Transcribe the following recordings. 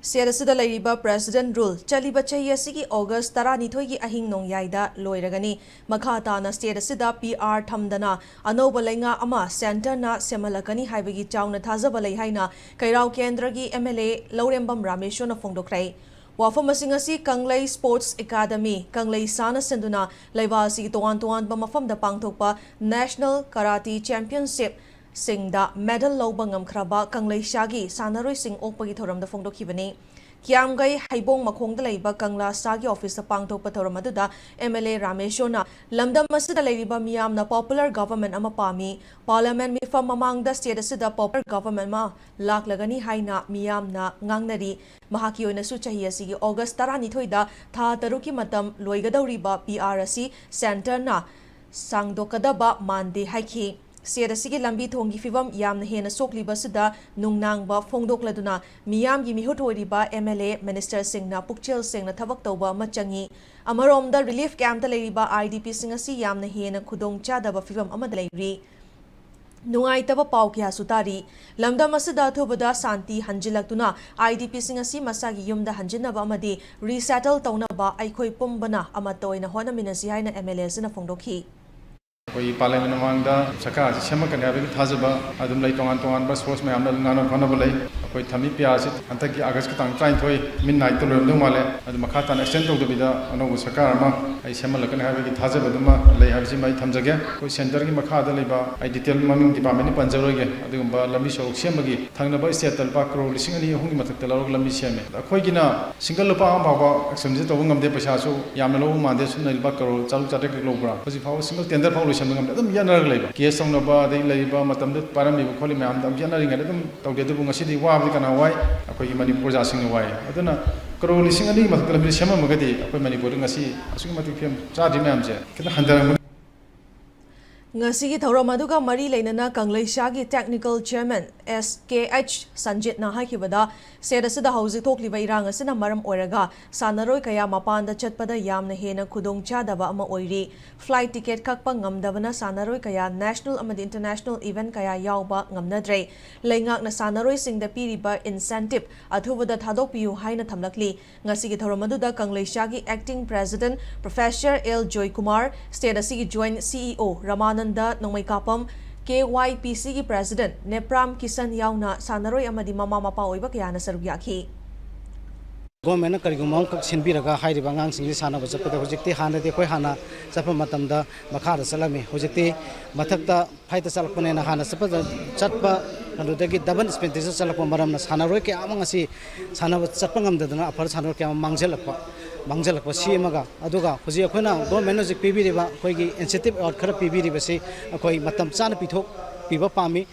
Sierasida Lariba President Rule, Chaliba Chayasiki August Taranitogi Ahing Nong Yaida, Loiragani, Makata na Sierasida PR Tamdana, Anobalenga Ama, Santana, Semalakani, Hibagi Town, Tazabalay Haina, Kairao Kendragi, MLA, Laurembam Rameshwor na Fongdokray. Wafamasingasi Kanglay Sports Academy, Kanglay Sana Senduna, Laivasi Tuan Bamafam da Pangtokpa, National Karate Championship. Singda medal lobangam kraba Kanglay Shagi Sanaroi Sing Okpagi Thoram the Fongdokibani. Kiamgai Haibong Makong the Laiba Kangla Sagi Office the Pangto Pathoramada, MLA Rameshwor, Lamda Masida Laiba Miam na Popular Government Amapami, Parliament Mifam among the state Sida Popular Government Ma, Lak Lagani Haina, Miam na Ngangnari, Mahakio na Suchahiyasigi, August Taranitoida, Ta Taruki Matam, Loigadoriba, PRC, Santana, Sangdokadaba, Mandi Haiki. Sierasigi Lambi Tongi Fibam Yam Hena Sokliba Suda, Nungnangba Fongdokladuna, Miyam Gimihutoriba, MLA, Minister Singna, Pukchil Singna Tabaktoba, Machangi, Amarom the Relief Camp the Lariba, IDP Singasi Yam Hena Kudong Chadaba Fibam Amadalari. Nungaitaba Paukia Sutari, Lamda Masada Tobada Santi Hanjilakuna, IDP Singasi Masagi Yumda Hanjinaba Amadi, Resettle Taunaba, Aikoi Pumbana, Amato in a Hona Minasiana MLS in a Fongdoki. We Parliament among the Saka, Shemakan having Tazaba, Adam Lay Tongan, but sports may have none of Honorable, Akoi Tami Piazit, and take Agaskan trying to midnight to Lumale, and the Makatan extent of the Vida, and over Sakarama, I Shemalakan having Tazabaduma, Lay Havzima Tamzaga, who sent Dergi Makada Liba, I detail Maming Department Panzaraga, Adumba Lamisho Shemagi, Tangaba Seattle Bakro, listening Humatakala Lamishem, Akoigina, single Pamba, Axamzit of Wungam de Pasaso, Yamalo, Mandesun, Bakaro, Chalutak Logra, was if I was single tender policy. Them Yana labor. Yes, on the bar, they labor, Matam, Parami, calling me, I'm generating them, Togedabunga City, Wabikan Hawaii, a Manipur asking away. I don't know. Koro listening a name of the Shama Magadi, a Manipur, and I see, assuming charging Mamja. Can I handle Ngasi Thoramaduga Mari Lenana Kanglay Shagi Technical Chairman SKH Sanjit na Hakibada said as the house talk Livairanga Sina Maram Oraga, Sanaroi Kaya Mapanda Chatpada Yam Nahena Kudong Chadaba Ama Oiri, flight ticket Kakpangam Davana Sanaroi Kaya National Amad International Event Kaya Yauba Ngamnadre, Langak na Sanaroi Sing the Piriba incentive Atuvada Tadopiu Haina Tamlakli, Ngasi Thoramaduda Kanglay Shagi Acting President Professor L. Joy Kumar, said as he joined CEO Raman Nanda Nongmay Kapam, KYPC President Nepram Kisan Yauna Sanaroi Amadi Mama Mapa Oiba Kayana Sarugyaki. Government Karigumam Sinbiraga, Heidi Bangang Sing Sana was a Hojiti Hana de Kohana, Sapamatamda, Makara Salami, Hojiti, Matakta, Paita Salapana Hana, Sapata, Chatpa, and the Daban spent this Salaparam, Sanaroke Amangasi, Sana Sapangam, the upper Sanoka Mangelapa. Mangjala was Shimaga, Aduga, Hosiakuna, government music PB, Kogi, incentive or Kara PB, Koi Matam Sana Pito, Piva Pami,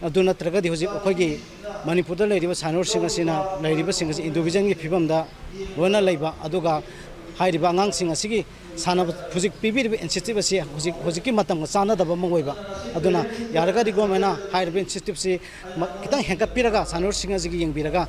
Aduna Tragadi Kogi, Manipur lady was Hanor Singasina, Lady Singers, Individual Pibamda, Rona Leba, Aduga, Heidi Bangang Singasigi, Sana Puzik PB, incentive, Hosiki Matam, Sana the Bamaweba, Aduna, Yaragadi Gomena, Heidi Incentive, Kitan Hanka Piraga, Sanor Singasigi, Biraga.